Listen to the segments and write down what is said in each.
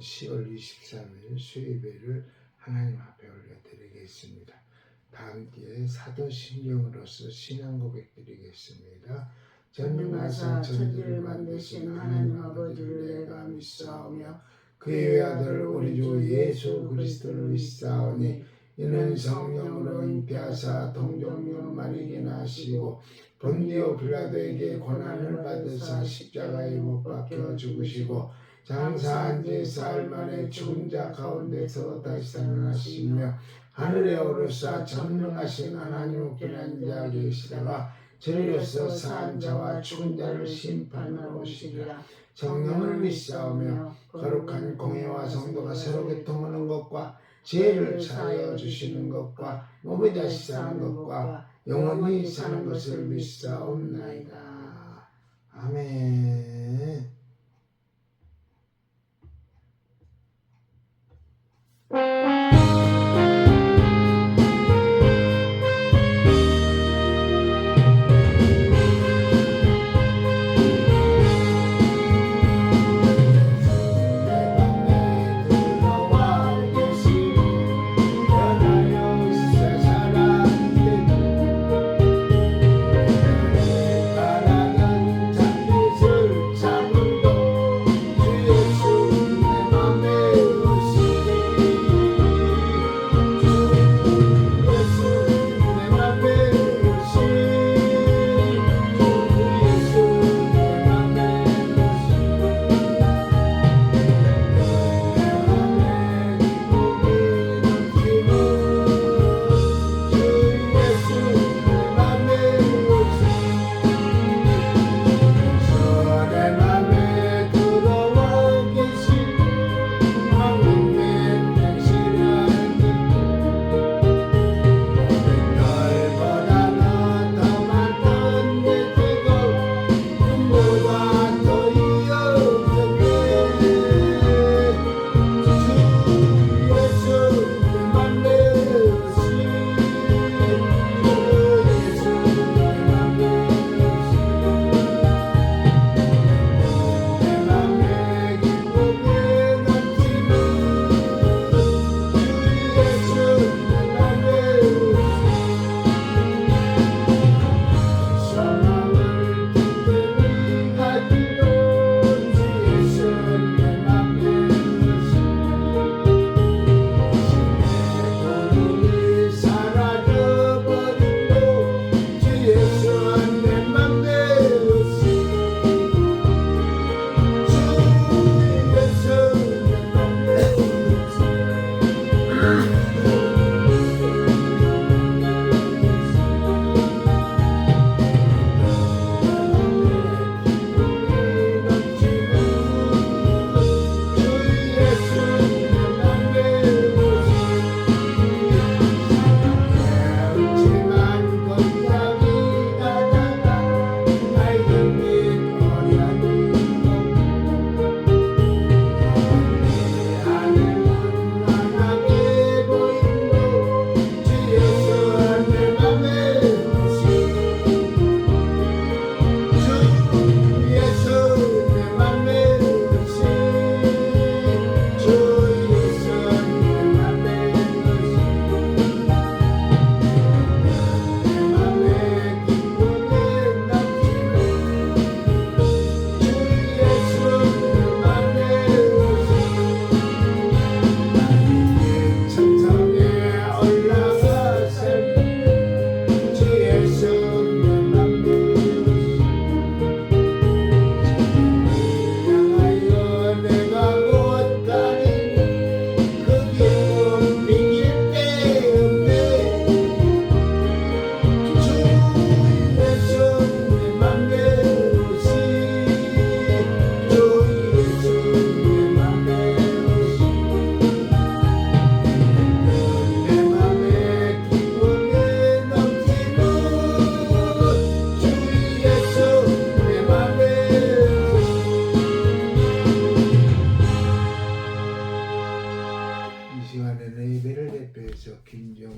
10월 23일 수요예배를 하나님 앞에 올려드리겠습니다. 다 함께 사도신경으로서 신앙 고백 드리겠습니다. 전능하사 천지를 만드신 하나님 아버지를 내가 믿사오며 그의 외아들 우리 주 예수 그리스도를 믿사오니 이는 성령으로 잉태하사 동정녀 마리에게 나시고 본디오 빌라도에게 고난을 받으사 십자가에 못 박혀 죽으시고 장사한 지 사흘 만에 죽은 자 가운데서 다시 살아나시며 하늘에 오르사 전능하신 하나님 우편에 앉아 계시다가 저리로서 산 자와 죽은 자를 심판하러 오시리라. 성령을 믿사오며 거룩한 공회와 성도가 서로 교통하는 것과 죄를 사하여 주시는 것과 몸이 다시 사는 것과 영원히 사는 것을 믿사옵나이다. 아멘.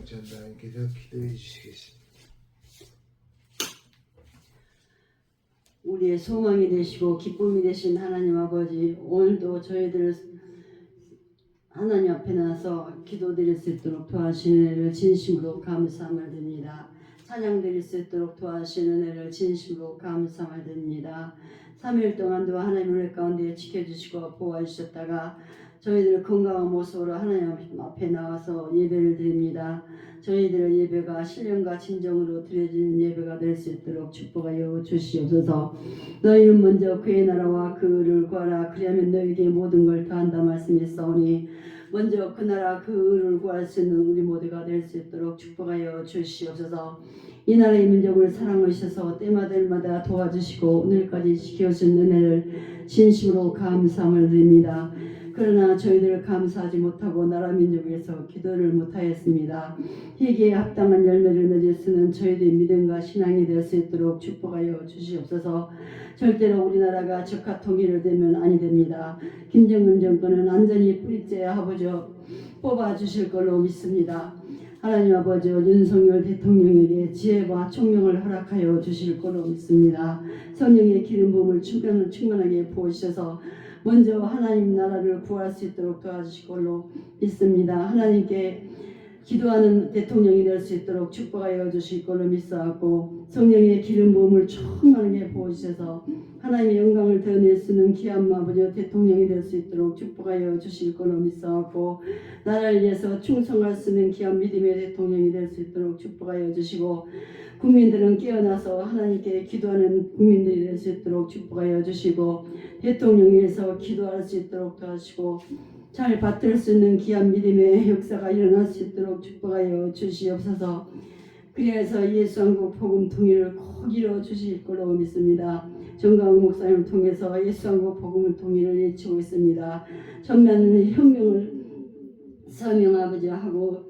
전도님께서 기도해 주시겠습니다. 우리의 소망이 되시고 기쁨이 되신 하나님 아버지, 오늘도 저희들을 하나님 앞에 나서 기도드릴 수 있도록 도와주시는 은혜를 진심으로 감사함을 드립니다. 찬양 드릴 수 있도록 도와주시는 은혜를 진심으로 감사함을 드립니다. 3일 동안도 하나님 은혜 가운데 지켜주시고 보호해 주셨다가 저희들 건강한 모습으로 하나님 앞에 나와서 예배를 드립니다. 저희들의 예배가 신령과 진정으로 드려지는 예배가 될 수 있도록 축복하여 주시옵소서. 너희는 먼저 그의 나라와 그를 구하라. 그리하면 너희에게 모든 걸 더한다 말씀했사오니 먼저 그 나라 그 의를 구할 수 있는 우리 모두가 될 수 있도록 축복하여 주시옵소서. 이 나라의 민족을 사랑하셔서 때마다 도와주시고 오늘까지 지켜주신 은혜를 진심으로 감사함을 드립니다. 그러나 저희들 감사하지 못하고 나라 민족을 위해서 기도를 못하였습니다. 희귀에 합당한 열매를 맺을 수는 저희들의 믿음과 신앙이 될 수 있도록 축복하여 주시옵소서. 절대로 우리나라가 적화 통일을 되면 아니 됩니다. 김정은 정권은 완전히 뿌리째 아버지 뽑아주실 걸로 믿습니다. 하나님 아버지 윤석열 대통령에게 지혜와 총명을 허락하여 주실 걸로 믿습니다. 성령의 기름 부음을 충만하게 부으셔서 먼저 하나님 나라를 구할 수 있도록 도와주실 걸로 믿습니다. 하나님께 기도하는 대통령이 될 수 있도록 축복하여 주실 걸로 믿사옵고 성령의 기름 부음을 충만하게 부으셔서 하나님의 영광을 드러낼 수 있는 귀한 아버지 대통령이 될 수 있도록 축복하여 주실 걸로 믿사옵고 나라를 위해서 충성할 수 있는 귀한 믿음의 대통령이 될 수 있도록 축복하여 주시고 국민들은 깨어나서 하나님께 기도하는 국민들이 될 수 있도록 축복하여 주시고 대통령을 위해서 기도할 수 있도록 도와주시고 잘 받들 수 있는 귀한 믿음의 역사가 일어날 수 있도록 축복하여 주시옵소서. 그래서 예수한국 복음 통일을 꼭 이루어 주실 걸로 믿습니다. 정강 목사님을 통해서 예수한국 복음 통일을 외치고 있습니다. 전면 혁명을 서명 아버지 하고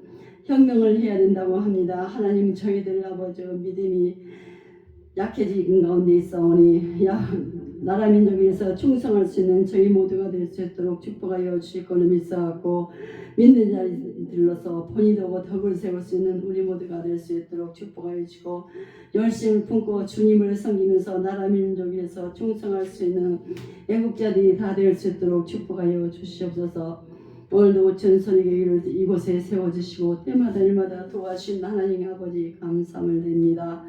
혁명을 해야 된다고 합니다. 하나님 저희들 아버지 믿음이 약해진 가운데 있사오니 나라 민족에 위해서 충성할 수 있는 저희 모두가 될 수 있도록 축복하여 주실 걸로 믿사옵고 믿는 자들로서 본이 되고 덕을 세울 수 있는 우리 모두가 될 수 있도록 축복하여 주시고 열심을 품고 주님을 섬기면서 나라 민족에 위해서 충성할 수 있는 애국자들이 다 될 수 있도록 축복하여 주시옵소서. 오늘도 오천 선의계를 이곳에 세워주시고 때마다 일마다 도와주신 하나님 아버지 감사함을 드립니다.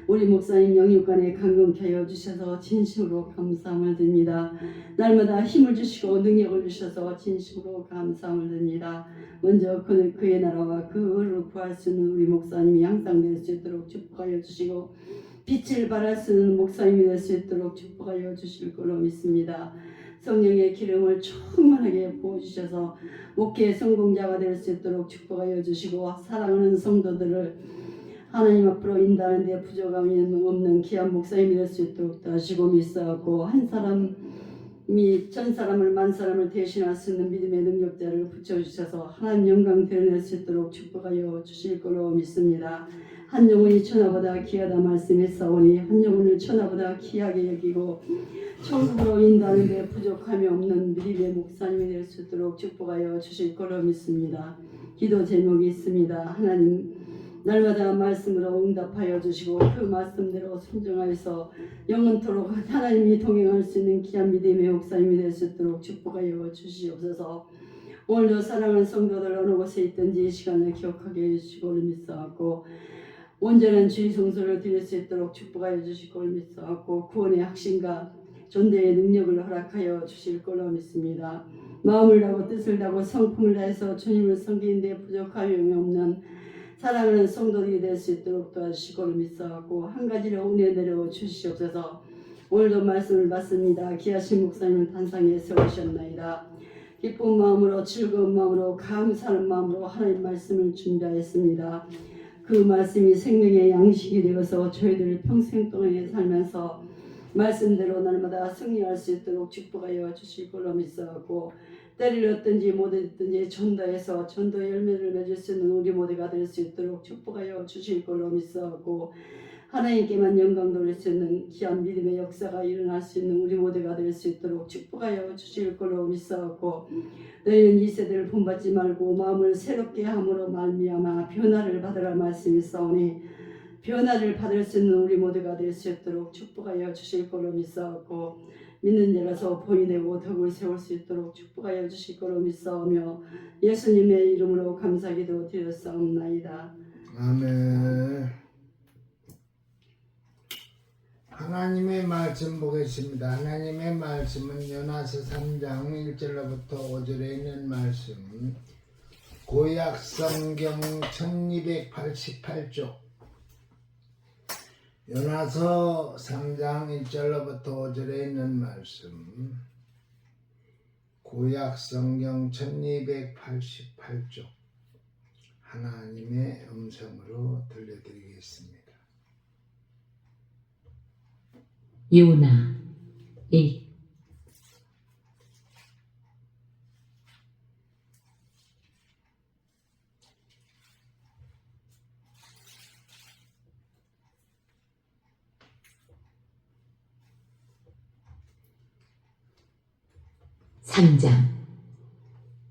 우리 목사님 영육간에 강건케 하여 주셔서 진심으로 감사함을 드립니다. 날마다 힘을 주시고 능력을 주셔서 진심으로 감사함을 드립니다. 먼저 그의 나라와 그 의를 구할 수 있는 우리 목사님이 항상 될 수 있도록 축복하여 주시고 빛을 발할 수 있는 목사님이 될 수 있도록 축복하여 주실 걸로 믿습니다. 성령의 기름을 충만하게 부어주셔서 목회 성공자가 될 수 있도록 축복하여 주시고 사랑하는 성도들을 하나님 앞으로 인도하는 데 부족함이 없는 귀한 목사님이 될 수 있도록 도와주시고 믿사옵고 한 사람이 천 사람을 만 사람을 대신할 수 있는 믿음의 능력자를 붙여주셔서 하나님 영광 드러낼 수 있도록 축복하여 주실 걸로 믿습니다. 한 영혼이 천하보다 귀하다 말씀했사오니 한 영혼을 천하보다 귀하게 여기고 천국으로 인도하는 데 부족함이 없는 믿음의 목사님이 될 수 있도록 축복하여 주실 걸로 믿습니다. 기도 제목이 있습니다. 하나님 날마다 말씀으로 응답하여 주시고 그 말씀대로 순종하여서 영원토록 하나님이 동행할 수 있는 귀한 믿음의 목사님이 될 수 있도록 축복하여 주시옵소서. 오늘도 사랑하는 성도들 어느 곳에 있든지 이 시간을 기억하게 해주시고 믿사옵고 온전한 주의 성소를 드릴 수 있도록 축복하여 주실 걸 믿사옵고 구원의 확신과 존재의 능력을 허락하여 주실 걸로 믿습니다. 마음을 다하고 뜻을 다하고 성품을 다해서 주님을 섬기는 데 부족함이 없는 사랑하는 성도들이 될 수 있도록 도와주실 걸로 믿사옵고 한 가지로 은혜 내려 주시옵소서. 오늘도 말씀을 받습니다. 귀하신 목사님을 단상에 세우셨나이다. 기쁜 마음으로 즐거운 마음으로 감사하는 마음으로 하나님 말씀을 준비하였습니다. 그 말씀이 생명의 양식이 되어서 저희들 평생 동안에 살면서 말씀대로 날마다 승리할 수 있도록 축복하여 주실 걸로 믿사옵고 때를 얻든지 못 얻든지 전도해서 전도 열매를 맺을 수 있는 우리 모두가 될 수 있도록 축복하여 주실 걸로 믿사옵고 하나님께만 영광 돌릴 수 있는 귀한 믿음의 역사가 일어날 수 있는 우리 모두가 될 수 있도록 축복하여 주실 걸로 믿사옵고 너희는 이 세대를 본받지 말고 마음을 새롭게 함으로 말미암아 변화를 받으라 말씀이 싸우니 변화를 받을 수 있는 우리 모두가 될 수 있도록 축복하여 주실 걸로 믿사옵고 믿는 자라서 본이 되고 덕을 세울 수 있도록 축복하여 주실 거로 믿사오며 예수님의 이름으로 감사기도 드렸사옵나이다. 아멘. 하나님의 말씀 보겠습니다. 하나님의 말씀은 요나서 3장 1절로부터 5절에 있는 말씀, 구약 성경 1288쪽, 요나서 3장 1절로부터 5절에 있는 말씀, 구약 성경 1288쪽, 하나님의 음성으로 들려드리겠습니다. 요나 1.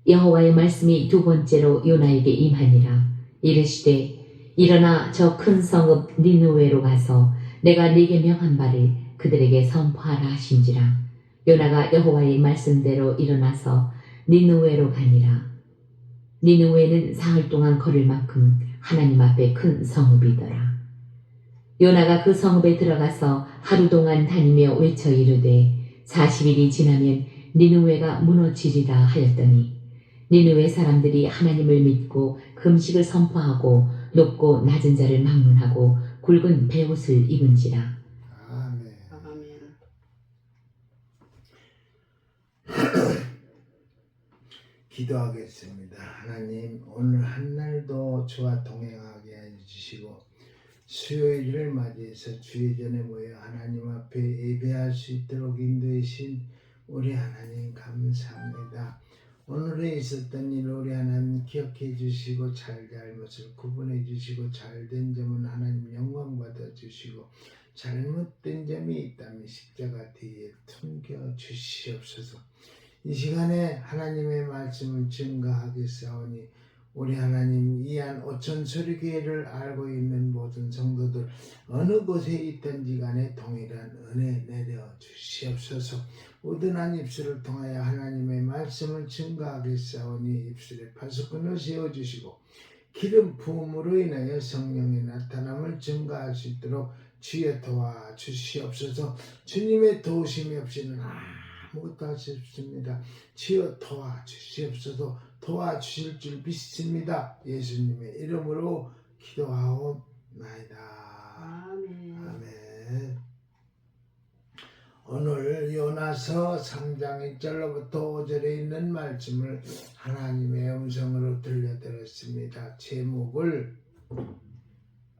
여호와의 말씀이 두 번째로 요나에게 임하니라. 이르시되 일어나 저 큰 성읍 니느웨로 가서 내가 네게 명한 바를 그들에게 선포하라 하신지라. 요나가 여호와의 말씀대로 일어나서 니느웨로 가니라. 니느웨는 사흘 동안 걸을 만큼 하나님 앞에 큰 성읍이더라. 요나가 그 성읍에 들어가서 하루 동안 다니며 외쳐 이르되 40일이 지나면 니느웨가 무너지리라 하였더니 니느웨 사람들이 하나님을 믿고 금식을 선포하고 높고 낮은 자를 막론하고 굵은 베옷을 입은지라. 아멘. 아멘. 기도하겠습니다. 하나님, 오늘 한날도 주와 동행하게 해주시고 수요일을 맞이해서 주의 전에 모여 하나님 앞에 예배할 수 있도록 인도해 주신 우리 하나님 감사합니다. 오늘에 있었던 일 우리 하나님 기억해 주시고 잘잘못을 구분해 주시고 잘된 점은 하나님 영광 받아 주시고 잘못된 점이 있다면 십자가 뒤에 숨겨 주시옵소서. 이 시간에 하나님의 말씀을 증거하겠사오니 우리 하나님 이한 오천소리교회를 알고 있는 모든 성도들 어느 곳에 있든지 간에 동일한 은혜 내려 주시옵소서. 우둔한 입술을 통하여 하나님의 말씀을 증거하겠사오니 입술에 파수꾼을 세워주시고 기름 부음으로 인하여 성령의 나타남을 증거할 수 있도록 주여 도와주시옵소서. 주님의 도우심이 없이는 아무것도 할 수 없습니다. 주여 도와주시옵소서. 도와주실 줄 믿습니다. 예수님의 이름으로 기도하옵나이다. 아멘. 아멘. 오늘 요나서 3장 1절로부터 5절에 있는 말씀을 하나님의 음성으로 들려드렸습니다. 제목을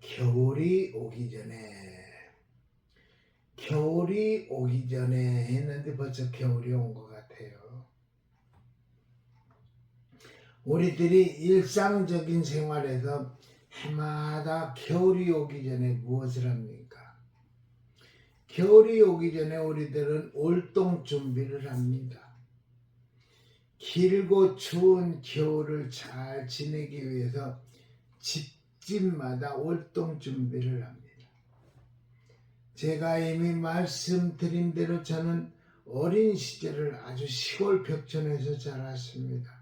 겨울이 오기 전에 했는데 벌써 겨울이 온 것 같아요. 우리들이 일상적인 생활에서 해마다 겨울이 오기 전에 무엇을 합니까? 겨울이 오기 전에 우리들은 올동 준비를 합니다. 길고 추운 겨울을 잘 지내기 위해서 집집마다 올동 준비를 합니다. 제가 이미 말씀드린 대로 저는 어린 시절을 아주 시골 벽촌에서 자랐습니다.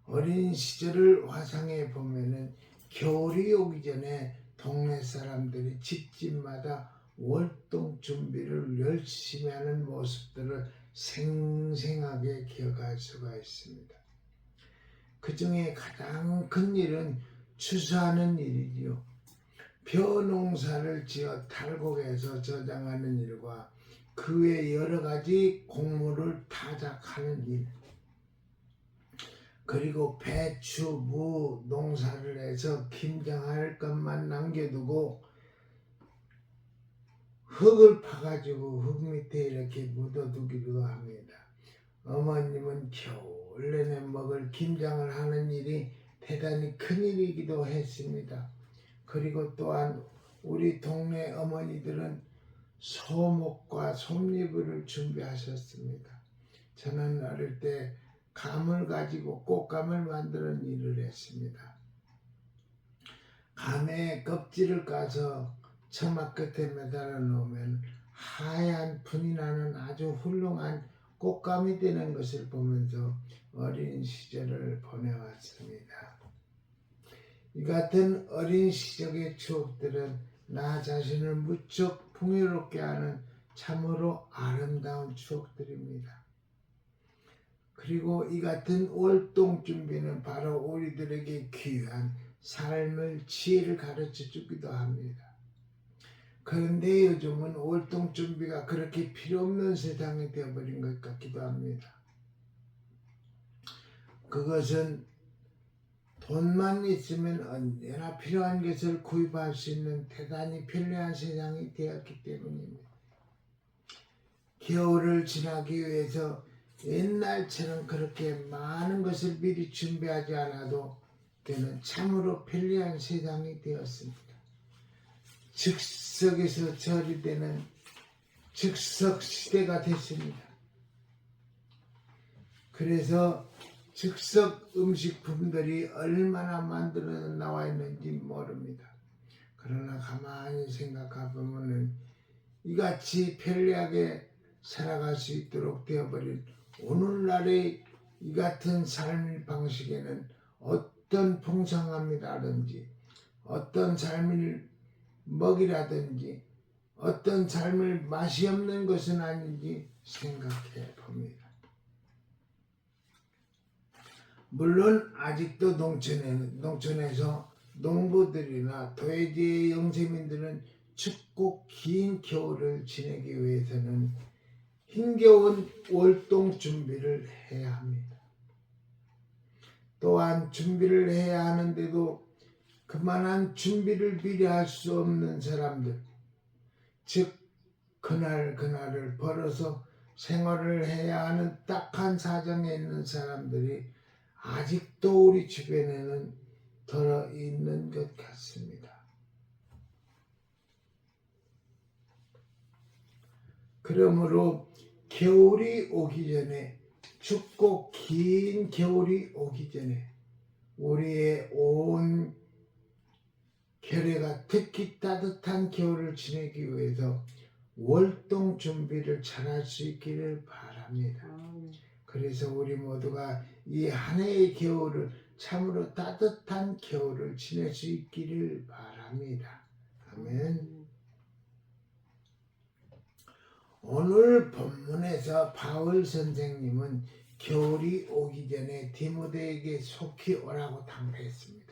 어린 시절을 화상해 보면은 겨울이 오기 전에 동네 사람들이 집집마다 월동 준비를 열심히 하는 모습들을 생생하게 기억할 수가 있습니다. 그 중에 가장 큰 일은 추수하는 일이지요. 벼농사를 지어 탈곡해서 저장하는 일과 그 외 여러 가지 곡물을 타작하는 일, 그리고 배추, 무 농사를 해서 김장할 것만 남겨두고 흙을 파가지고 흙 밑에 이렇게 묻어두기도 합니다. 어머님은 겨울 내내 먹을 김장을 하는 일이 대단히 큰 일이기도 했습니다. 그리고 또한 우리 동네 어머니들은 소목과 솜잎을 준비하셨습니다. 저는 어릴 때 감을 가지고 꽃감을 만드는 일을 했습니다. 감의 껍질을 까서 처막 끝에 매달아 놓으면 하얀 분이 나는 아주 훌륭한 꽃감이 되는 것을 보면서 어린 시절을 보내왔습니다. 이 같은 어린 시절의 추억들은 나 자신을 무척 풍요롭게 하는 참으로 아름다운 추억들입니다. 그리고 이 같은 월동 준비는 바로 우리들에게 귀한 삶의 지혜를 가르쳐 주기도 합니다. 그런데 요즘은 월동 준비가 그렇게 필요 없는 세상이 되어버린 것 같기도 합니다. 그것은 돈만 있으면 언제나 필요한 것을 구입할 수 있는 대단히 편리한 세상이 되었기 때문입니다. 겨울을 지나기 위해서 옛날처럼 그렇게 많은 것을 미리 준비하지 않아도 되는 참으로 편리한 세상이 되었습니다. 즉석에서 처리되는 즉석 시대가 됐습니다. 그래서 즉석 음식품들이 얼마나 만들어 나와 있는지 모릅니다. 그러나 가만히 생각해보면 이같이 편리하게 살아갈 수 있도록 되어버린 오늘날의 이 같은 삶 방식에는 어떤 풍성함이라든지 어떤 삶을 먹이라든지 어떤 삶을 맛이 없는 것은 아닌지 생각해 봅니다. 물론 아직도 농촌에서 농부들이나 도회지의 영세민들은 춥고 긴 겨울을 지내기 위해서는 힘겨운 월동 준비를 해야 합니다. 또한 준비를 해야 하는데도 그만한 준비를 미리 할 수 없는 사람들, 즉 그날을 벌어서 생활을 해야 하는 딱한 사정에 있는 사람들이 아직도 우리 주변에는 들어 있는 것 같습니다. 그러므로 겨울이 오기 전에, 춥고 긴 겨울이 오기 전에 우리의 온 결의가 특히 따뜻한 겨울을 지내기 위해서 월동 준비를 잘할 수 있기를 바랍니다. 그래서 우리 모두가 이 한 해의 겨울을 참으로 따뜻한 겨울을 지낼 수 있기를 바랍니다. 아멘. 오늘 본문에서 바울 선생님은 겨울이 오기 전에 디모데에게 속히 오라고 당부했습니다.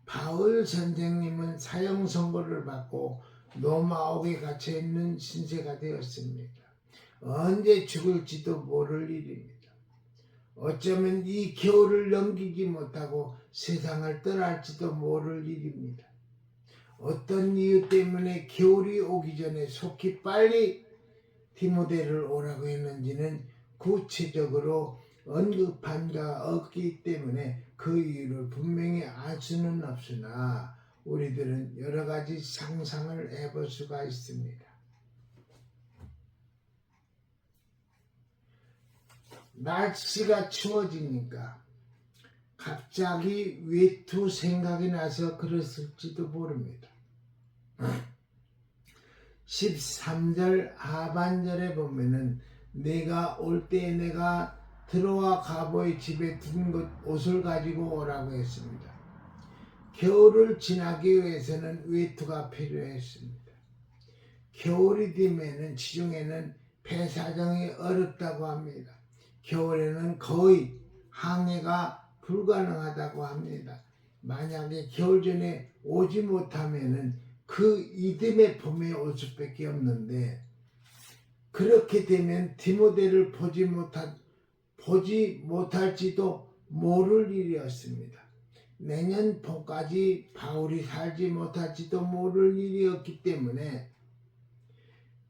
바울 선생님은 사형 선고를 받고 로마옥에 갇혀 있는 신세가 되었습니다. 언제 죽을지도 모를 일입니다. 어쩌면 이 겨울을 넘기지 못하고 세상을 떠날지도 모를 일입니다. 어떤 이유 때문에 겨울이 오기 전에 속히 빨리 디모데를 오라고 했는지는 구체적으로 언급한 바 없기 때문에 그 이유를 분명히 알 수는 없으나 우리들은 여러 가지 상상을 해볼 수가 있습니다. 날씨가 추워지니까 갑자기 외투 생각이 나서 그랬을지도 모릅니다. 13절 하반절에 보면은 내가 올 때 내가 들어와 가보의 집에 둔 옷을 가지고 오라고 했습니다. 겨울을 지나기 위해서는 외투가 필요했습니다. 겨울이 되면은 지중해는 배 사정이 어렵다고 합니다. 겨울에는 거의 항해가 불가능하다고 합니다. 만약에 겨울 전에 오지 못하면은 그 이듬해 봄에 올 수밖에 없는데 그렇게 되면 디모데를 보지 못할지도 모를 일이었습니다. 내년 봄까지 바울이 살지 못할지도 모를 일이었기 때문에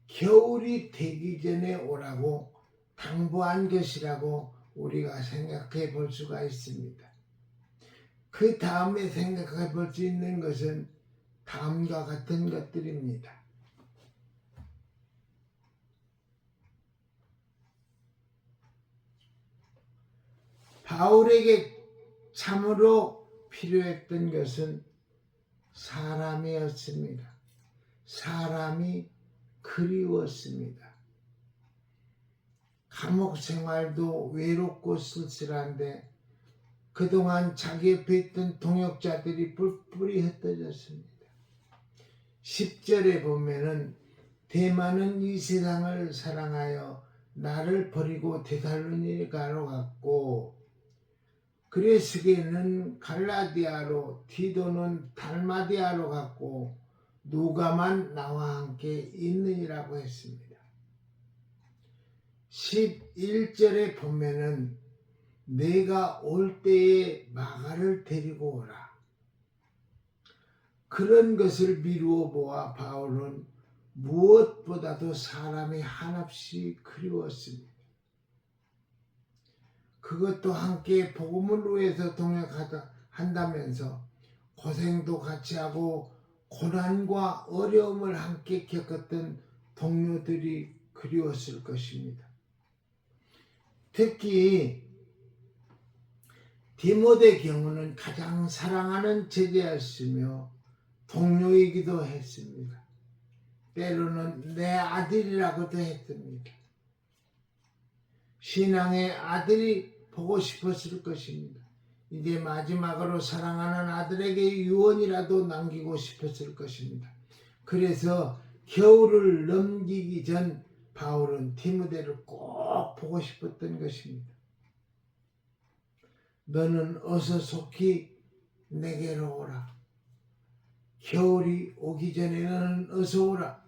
겨울이 되기 전에 오라고 당부한 것이라고 우리가 생각해 볼 수가 있습니다. 그 다음에 생각해 볼 수 있는 것은 다음과 같은 것들입니다. 바울에게 참으로 필요했던 것은 사람이었습니다. 사람이 그리웠습니다. 감옥 생활도 외롭고 쓸쓸한데 그동안 자기 옆에 있던 동역자들이 뿔뿔이 흩어졌습니다. 10절에 보면은 대만은 이 세상을 사랑하여 나를 버리고 데살로니가로 갔고 그레스게는 갈라디아로 디도는 달마디아로 갔고 누가만 나와 함께 있느니라고 했습니다. 11절에 보면은 내가 올 때에 마가를 데리고 오라. 그런 것을 미루어 보아 바울은 무엇보다도 사람이 한없이 그리웠습니다. 그것도 함께 복음을 위해서 동역한다면서 고생도 같이 하고 고난과 어려움을 함께 겪었던 동료들이 그리웠을 것입니다. 특히 디모데 경우는 가장 사랑하는 제자였으며 동료이기도 했습니다. 때로는 내 아들이라고도 했습니다. 신앙의 아들이 보고 싶었을 것입니다. 이제 마지막으로 사랑하는 아들에게 유언이라도 남기고 싶었을 것입니다. 그래서 겨울을 넘기기 전 바울은 디모데를 꼭 보고 싶었던 것입니다. 너는 어서 속히 내게로 오라. 겨울이 오기 전에 너는 어서 오라.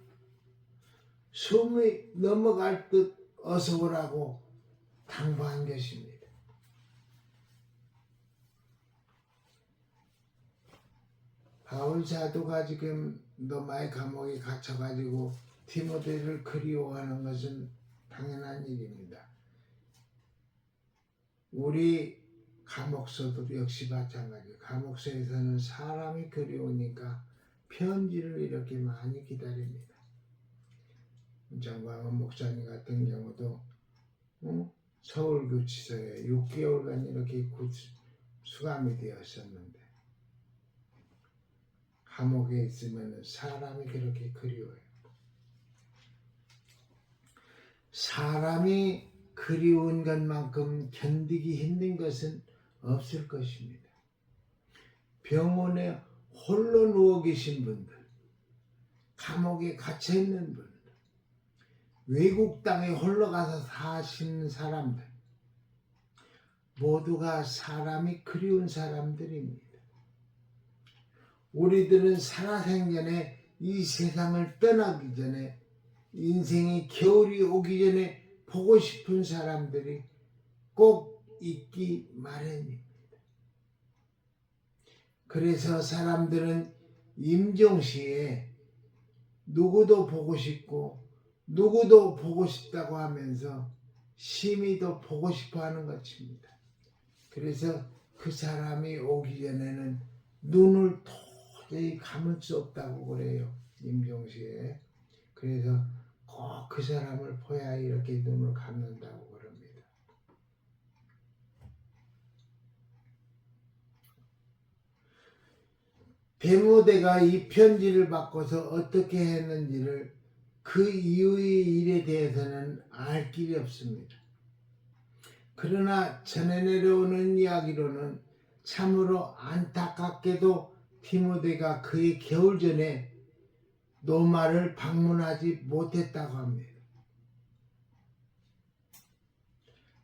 숨이 넘어갈 듯 어서 오라고 당부한 것입니다. 바울 사도가 지금 로마의 감옥에 갇혀가지고 디모데를 그리워하는 것은 당연한 일입니다. 우리 감옥서도 역시 마찬가지예요. 감옥서에서는 사람이 그리우니까 편지를 이렇게 많이 기다립니다. 정광훈 목사님 같은 경우도 서울구치소에 6개월간 이렇게 수감이 되었었는데 감옥에 있으면 사람이 그렇게 그리워요. 사람이 그리운 것만큼 견디기 힘든 것은 없을 것입니다. 병원에 홀로 누워 계신 분들, 감옥에 갇혀 있는 분들, 외국 땅에 홀로 가서 사시는 사람들, 모두가 사람이 그리운 사람들입니다. 우리들은 살아생전에 이 세상을 떠나기 전에 인생의 겨울이 오기 전에 보고 싶은 사람들이 꼭 있기 마련입니다. 그래서 사람들은 임종시에 누구도 보고 싶고 누구도 보고 싶다고 하면서 심히 더 보고 싶어 하는 것입니다. 그래서 그 사람이 오기 전에는 눈을 도저히 감을 수 없다고 그래요. 임종시에. 그래서 꼭 그 사람을 봐야 이렇게 눈을 감는다고 그럽니다. 디모데가 이 편지를 받고서 어떻게 했는지를 그 이후의 일에 대해서는 알 길이 없습니다. 그러나 전해 내려오는 이야기로는 참으로 안타깝게도 디모데가 그의 겨울 전에 로마를 방문하지 못했다고 합니다.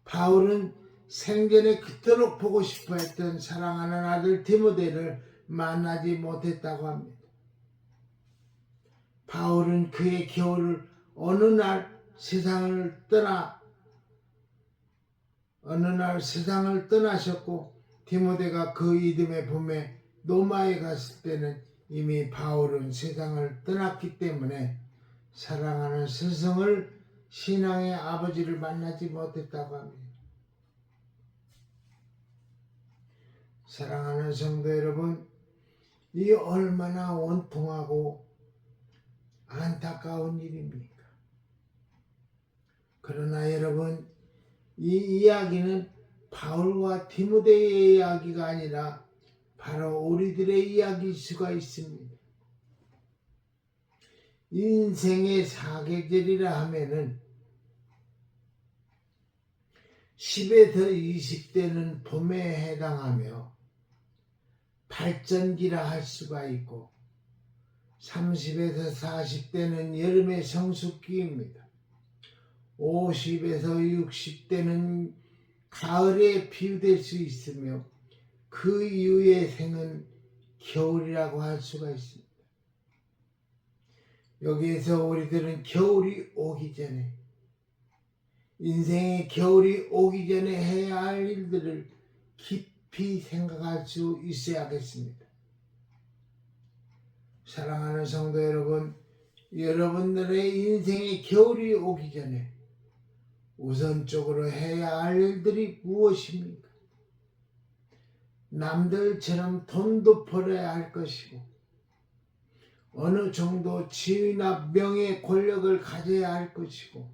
바울은 생전에 그토록 보고 싶어 했던 사랑하는 아들 디모데를 만나지 못했다고 합니다. 바울은 그의 겨울을 어느 날 세상을 떠나셨고 디모데가 그 이듬해 봄에 로마에 갔을 때는 이미 바울은 세상을 떠났기 때문에 사랑하는 스승을 신앙의 아버지를 만나지 못했다고 합니다. 사랑하는 성도 여러분, 이 얼마나 원통하고 안타까운 일입니까? 그러나 여러분, 이 이야기는 바울과 디모데의 이야기가 아니라 바로 우리들의 이야기일 수가 있습니다. 인생의 사계절이라 하면은 10에서 20대는 봄에 해당하며 발전기라 할 수가 있고 30에서 40대는 여름의 성숙기입니다. 50에서 60대는 가을에 비유될 수 있으며 그 이후의 생은 겨울이라고 할 수가 있습니다. 여기에서 우리들은 겨울이 오기 전에 인생의 겨울이 오기 전에 해야 할 일들을 깊이 생각할 수 있어야겠습니다. 사랑하는 성도 여러분, 여러분들의 인생의 겨울이 오기 전에 우선적으로 해야 할 일들이 무엇입니까? 남들처럼 돈도 벌어야 할 것이고 어느 정도 지위나 명예, 권력을 가져야 할 것이고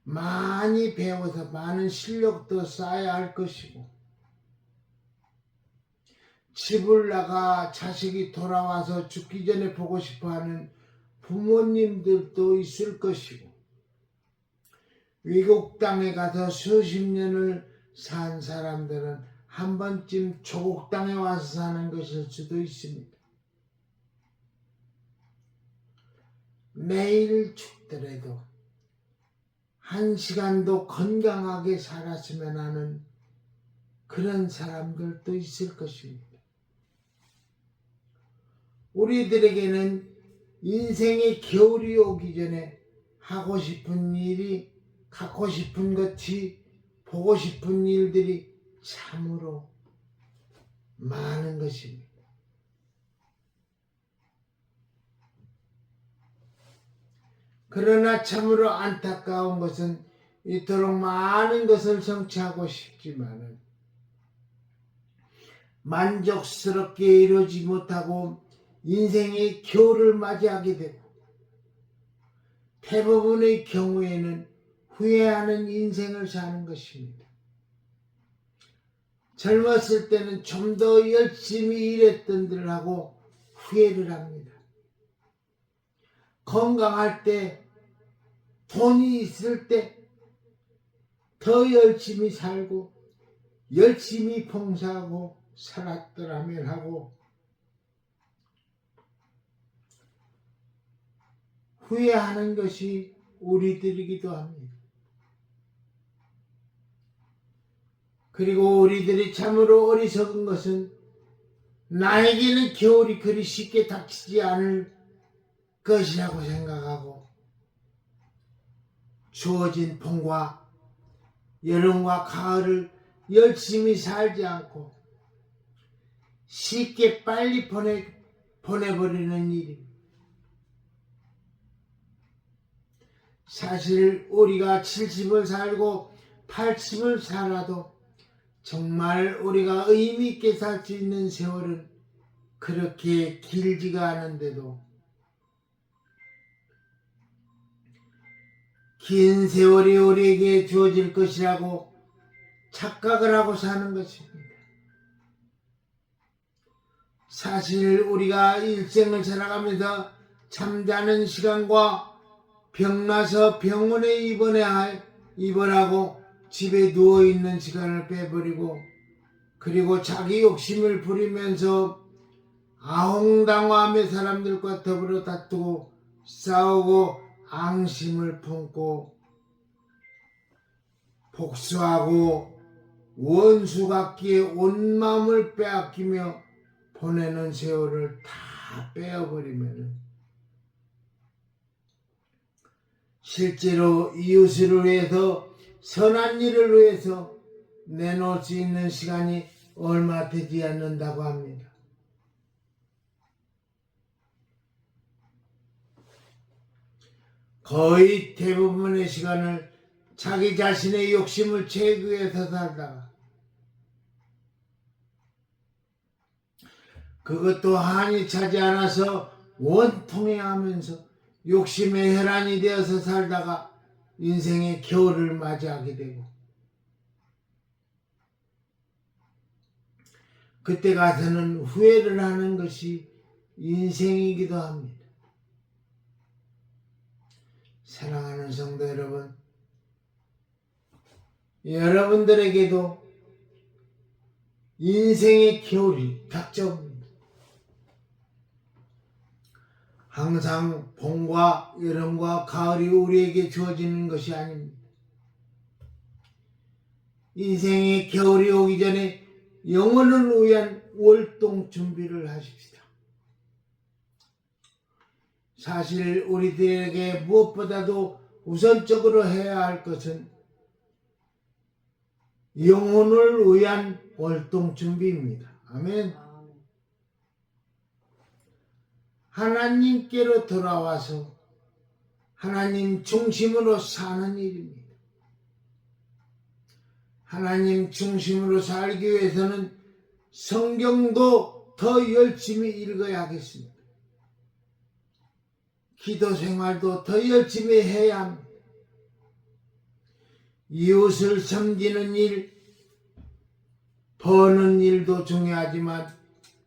많이 배워서 많은 실력도 쌓아야 할 것이고 집을 나가 자식이 돌아와서 죽기 전에 보고 싶어하는 부모님들도 있을 것이고 외국 땅에 가서 수십 년을 산 사람들은 한 번쯤 조국 땅에 와서 사는 것일 수도 있습니다. 매일 죽더라도 한 시간도 건강하게 살았으면 하는 그런 사람들도 있을 것입니다. 우리들에게는 인생의 겨울이 오기 전에 하고 싶은 일이, 갖고 싶은 것이, 보고 싶은 일들이 참으로 많은 것입니다. 그러나 참으로 안타까운 것은 이토록 많은 것을 성취하고 싶지만은 만족스럽게 이루지 못하고 인생의 겨울을 맞이하게 되고 대부분의 경우에는 후회하는 인생을 사는 것입니다. 젊었을 때는 좀 더 열심히 일했던 들 하고 후회를 합니다. 건강할 때 돈이 있을 때 더 열심히 살고 열심히 봉사하고 살았더라면 하고 후회하는 것이 우리들이기도 합니다. 그리고 우리들이 참으로 어리석은 것은 나에게는 겨울이 그리 쉽게 닥치지 않을 것이라고 생각하고 주어진 봄과 여름과 가을을 열심히 살지 않고 쉽게 빨리 보내버리는 일입니다. 사실 우리가 70을 살고 80을 살아도 정말 우리가 의미 있게 살 수 있는 세월은 그렇게 길지가 않은데도 긴 세월이 우리에게 주어질 것이라고 착각을 하고 사는 것입니다. 사실 우리가 일생을 살아가면서 잠자는 시간과 병나서 병원에 입원하고 집에 누워있는 시간을 빼버리고 그리고 자기 욕심을 부리면서 아웅당화하며 사람들과 더불어 다투고 싸우고 앙심을 품고 복수하고 원수 같기에 온 마음을 빼앗기며 보내는 세월을 다 빼어버리면 실제로 이웃을 위해서 선한 일을 위해서 내놓을 수 있는 시간이 얼마 되지 않는다고 합니다. 거의 대부분의 시간을 자기 자신의 욕심을 채우기 위해서 살다가 그것도 한이 차지 않아서 원통해하면서 욕심의 혈안이 되어서 살다가 인생의 겨울을 맞이하게 되고 그때 가서는 후회를 하는 것이 인생이기도 합니다. 사랑하는 성도 여러분, 여러분들에게도 인생의 겨울이 닥쳐옵니다. 항상 봄과 여름과 가을이 우리에게 주어지는 것이 아닙니다. 인생의 겨울이 오기 전에 영혼을 위한 월동 준비를 하십시다. 사실 우리들에게 무엇보다도 우선적으로 해야 할 것은 영혼을 위한 월동 준비입니다. 아멘. 하나님께로 돌아와서 하나님 중심으로 사는 일입니다. 하나님 중심으로 살기 위해서는 성경도 더 열심히 읽어야 하겠습니다. 기도 생활도 더 열심히 해야 합니다. 이웃을 섬기는 일, 버는 일도 중요하지만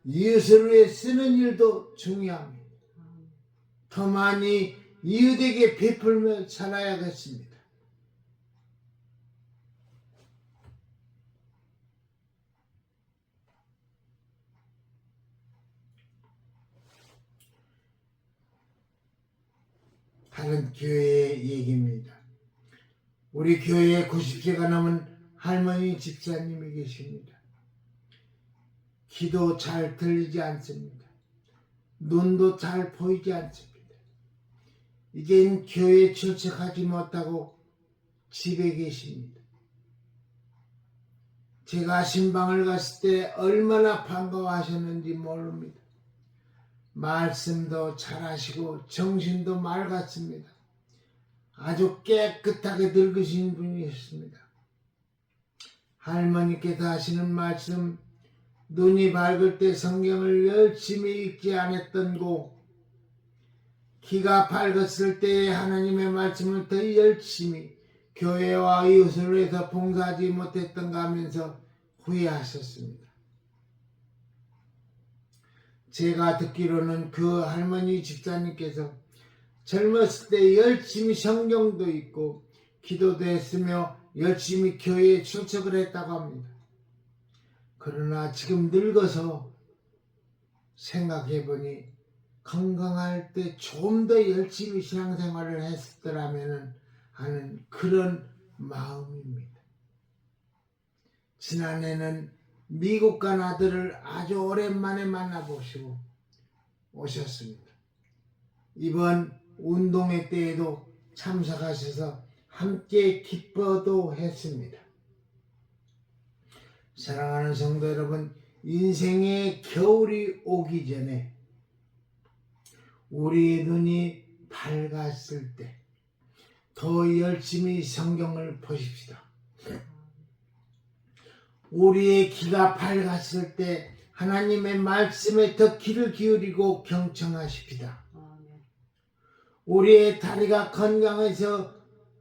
이웃을 위해 쓰는 일도 중요합니다. 더 많이 이웃에게 베풀며 살아야겠습니다. 다른 교회의 얘기입니다. 우리 교회에 90세가 넘은 할머니 집사님이 계십니다. 귀도 잘 들리지 않습니다. 눈도 잘 보이지 않습니다. 이젠 교회에 출석하지 못하고 집에 계십니다. 제가 신방을 갔을 때 얼마나 반가워하셨는지 모릅니다. 말씀도 잘하시고 정신도 맑았습니다. 아주 깨끗하게 늙으신 분이셨습니다. 할머니께서 하시는 말씀, 눈이 밝을 때 성경을 열심히 읽지 않았던고 귀가 밝았을 때 하나님의 말씀을 더 열심히 교회와 이웃을 위해서 봉사하지 못했던가 하면서 후회하셨습니다. 제가 듣기로는 그 할머니 집사님께서 젊었을 때 열심히 성경도 읽고 기도도 했으며 열심히 교회에 출석을 했다고 합니다. 그러나 지금 늙어서 생각해보니 건강할 때 좀 더 열심히 신앙생활을 했더라면 하는 그런 마음입니다. 지난해는 미국 간 아들을 아주 오랜만에 만나보시고 오셨습니다. 이번 운동회 때에도 참석하셔서 함께 기뻐도 했습니다. 사랑하는 성도 여러분, 인생의 겨울이 오기 전에 우리의 눈이 밝았을 때 더 열심히 성경을 보십시다. 우리의 귀가 밝았을 때 하나님의 말씀에 더 귀를 기울이고 경청하십시다. 우리의 다리가 건강해서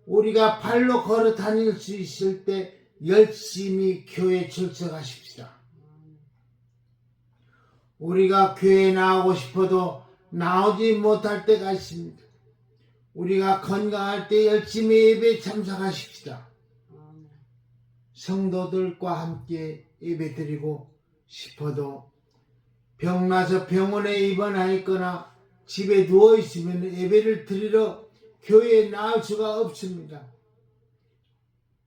우리가 발로 걸어 다닐 수 있을 때 열심히 교회에 출석하십시다. 우리가 교회에 나오고 싶어도 나오지 못할 때가 있습니다. 우리가 건강할 때 열심히 예배에 참석하십시다. 성도들과 함께 예배드리고 싶어도 병나서 병원에 입원하였거나 집에 누워있으면 예배를 드리러 교회에 나올 수가 없습니다.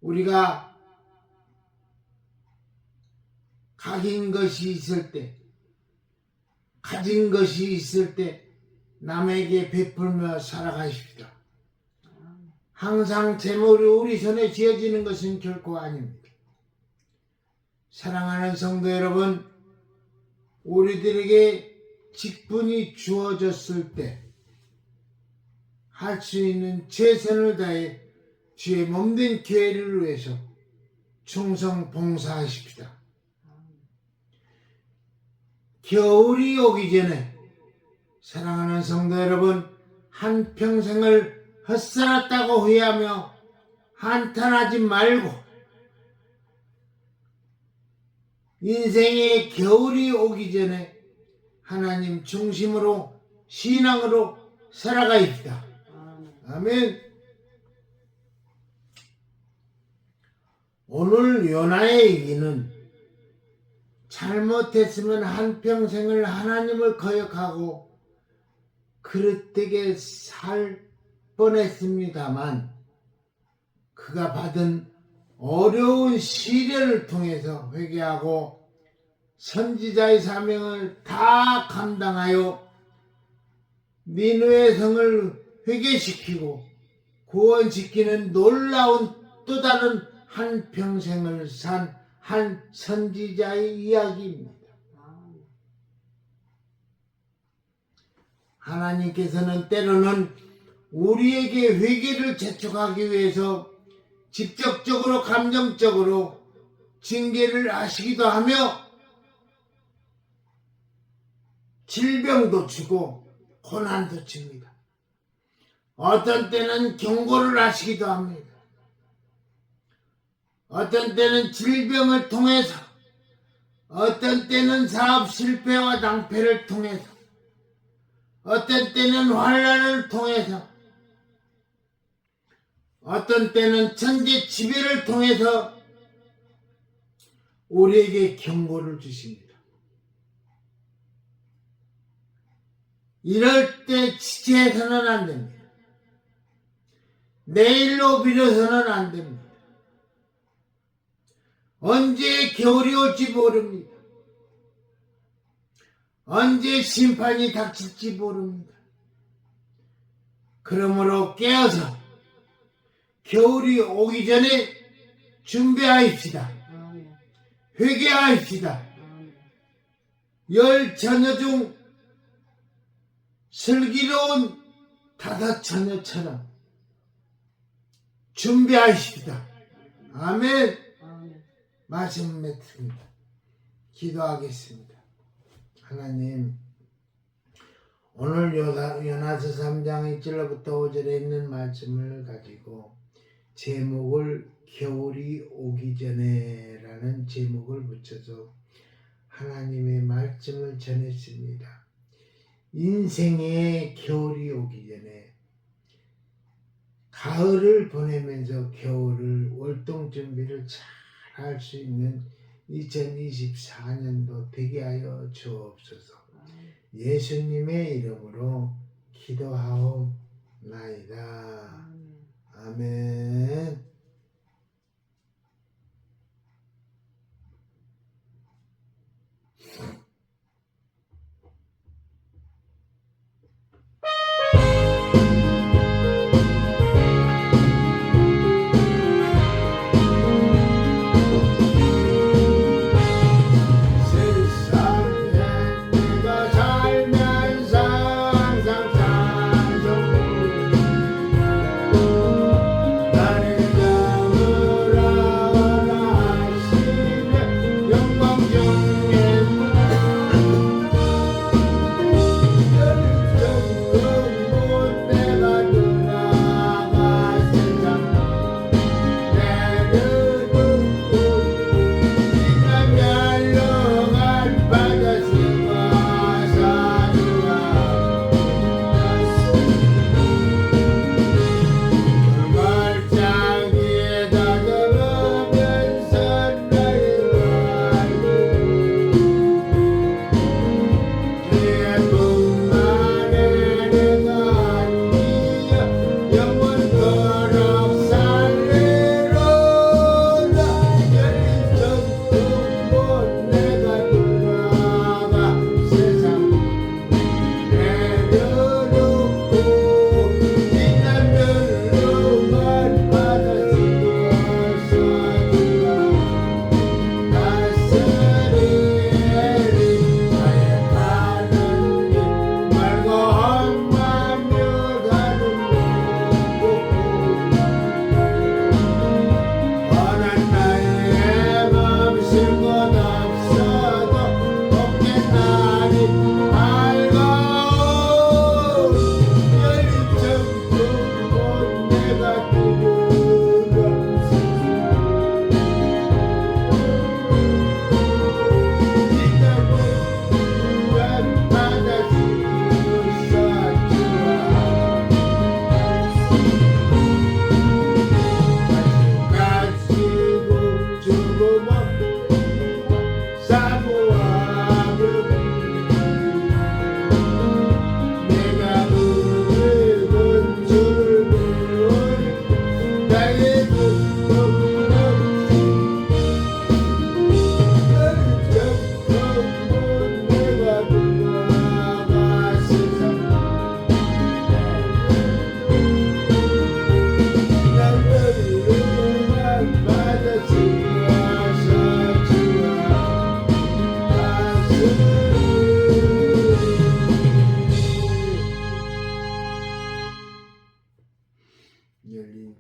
우리가 가진 것이 있을 때 남에게 베풀며 살아가십시다. 항상 재물이 우리 손에 쥐어지는 것은 결코 아닙니다. 사랑하는 성도 여러분, 우리들에게 직분이 주어졌을 때 할 수 있는 최선을 다해 주의 몸된 교회를 위해서 충성 봉사하십시다. 겨울이 오기 전에 사랑하는 성도 여러분, 한평생을 헛살았다고 후회하며 한탄하지 말고 인생의 겨울이 오기 전에 하나님 중심으로 신앙으로 살아가입시다. 아멘. 오늘 요나의 얘기는 잘못했으면 한평생을 하나님을 거역하고 그릇되게 살 뻔했습니다만 그가 받은 어려운 시련을 통해서 회개하고 선지자의 사명을 다 감당하여 니느웨 성을 회개시키고 구원시키는 놀라운 또 다른 한 평생을 산 한 선지자의 이야기입니다. 하나님께서는 때로는 우리에게 회개를 재촉하기 위해서 직접적으로 감정적으로 징계를 하시기도 하며 질병도 주고 고난도 줍니다. 어떤 때는 경고를 하시기도 합니다. 어떤 때는 질병을 통해서, 어떤 때는 사업 실패와 낭패를 통해서, 어떤 때는 환난을 통해서, 어떤 때는 천재 지배를 통해서 우리에게 경고를 주십니다. 이럴 때 지체해서는 안 됩니다. 내일로 미뤄서는 안 됩니다. 언제 겨울이 올지 모릅니다. 언제 심판이 닥칠지 모릅니다. 그러므로 깨어서 겨울이 오기 전에 준비하십시다. 회개하십시다. 열 처녀 중 슬기로운 다섯 처녀처럼 준비하십시다. 아멘. 말씀 맺습니다. 기도하겠습니다. 하나님, 오늘 요나서 3장 1절부터 5절에 있는 말씀을 가지고 제목을 겨울이 오기 전에 라는 제목을 붙여서 하나님의 말씀을 전했습니다. 인생의 겨울이 오기 전에 가을을 보내면서 겨울을 월동 준비를 잘 할 수 있는 2024년도 되게 하여 주옵소서. 예수님의 이름으로 기도하옵나이다. 아멘. 나를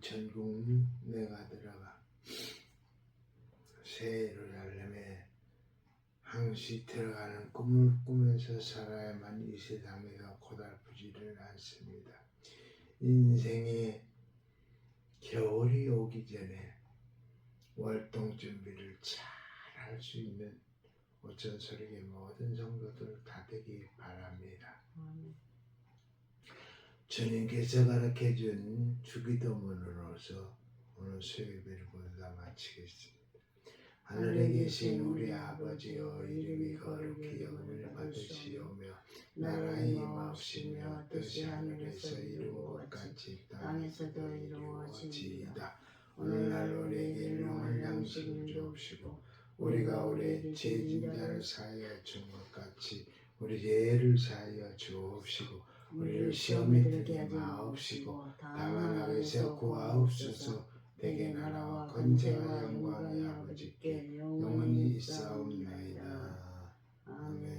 천국 내가 들어가 새 예루살렘에 항시 들어가는 꿈을 꾸면서 살아야만 이 세상에서 고달프지를 않습니다. 인생의 겨울이 오기 전에 월동 준비를 잘 할 수 있는 오천설계 모든 성도들 다 되기 바랍니다. 주님께서 가르쳐준 주기도문으로서 오늘 수요예배를 모두 다 마치겠습니다. 하늘에 계신 우리 아버지여, 이름이 거룩히 여김을 받으시오며 나라의 임하옵시며 뜻이 하늘에서 이룬 것 같이 땅에서도 이루어지이다. 오늘날 우리에게 일용할 양식을 주옵시고 우리가 우리의 죄진 자를 사하여 준 것 같이 우리 죄를 사하여 주옵시고 우리를 시험에 들게 마옵시고 다만 악에서 구하옵소서. 대개 나라와 권세와 영광이 아버지께 영원히 있사옵나이다. 아멘.